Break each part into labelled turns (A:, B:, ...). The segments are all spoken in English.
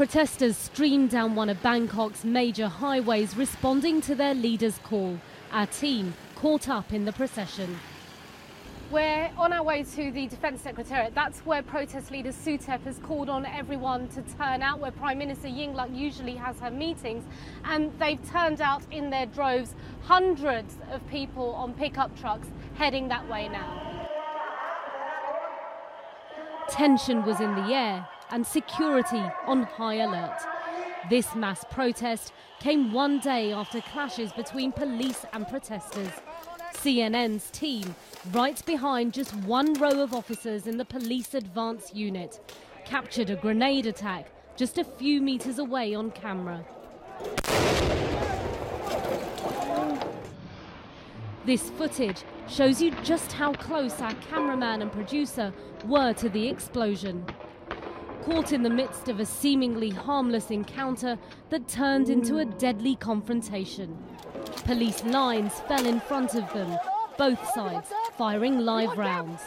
A: Protesters streamed down one of Bangkok's major highways responding to their leader's call. Our team caught up in the procession. We're on our way to the Defence Secretariat. That's where protest leader Suthep has called on everyone to turn out, where Prime Minister Yingluck usually has her meetings. And they've turned out in their droves, hundreds of people on pickup trucks heading that way now. Tension was in the air and security on high alert. This mass protest came one day after clashes between police and protesters. CNN's team, right behind just one row of officers in the police advance unit, captured a grenade attack just a few metres away on camera. This footage shows you just how close our cameraman and producer were to the explosion. Caught in the midst of a seemingly harmless encounter that turned into a deadly confrontation. Police lines fell in front of them, both sides firing live rounds.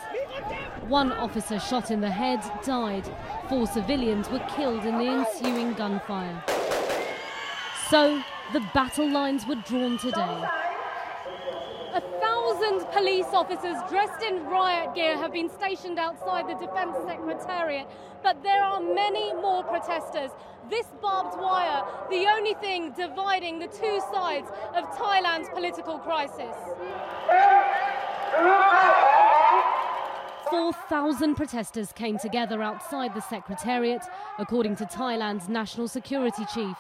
A: One officer shot in the head died. 4 civilians were killed in the ensuing gunfire. So, the battle lines were drawn today. 1,000 police officers dressed in riot gear have been stationed outside the Defence Secretariat, but there are many more protesters. This barbed wire, the only thing dividing the two sides of Thailand's political crisis. 4,000 protesters came together outside the Secretariat, according to Thailand's National Security Chief.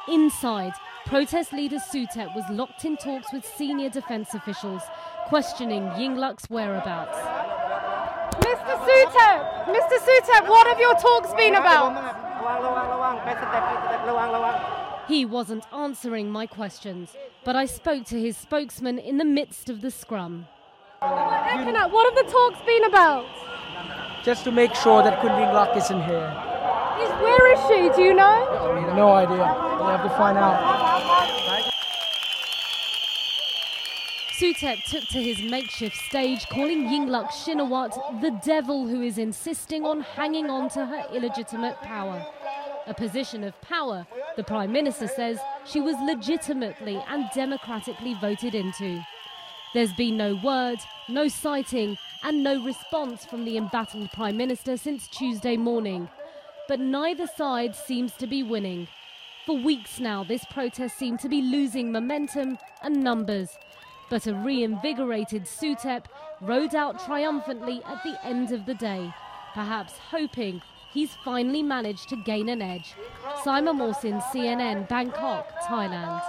A: Inside, protest leader Suthep was locked in talks with senior defence officials, questioning Yingluck's whereabouts. Mr. Suthep, what have your talks been about? He wasn't answering my questions, but I spoke to his spokesman in the midst of the scrum. What have the talks been about?
B: Just to make sure that Kun Yingluck isn't here.
A: Where is she? Do you know?
B: No idea. We have to find out.
A: Suthep took to his makeshift stage, calling Yingluck Shinawat the devil who is insisting on hanging on to her illegitimate power. A position of power, the Prime Minister says she was legitimately and democratically voted into. There's been no word, no sighting and no response from the embattled Prime Minister since Tuesday morning. But neither side seems to be winning. For weeks now, this protest seemed to be losing momentum and numbers. But a reinvigorated Suthep rode out triumphantly at the end of the day, perhaps hoping he's finally managed to gain an edge. Simon Morsin, CNN, Bangkok, Thailand.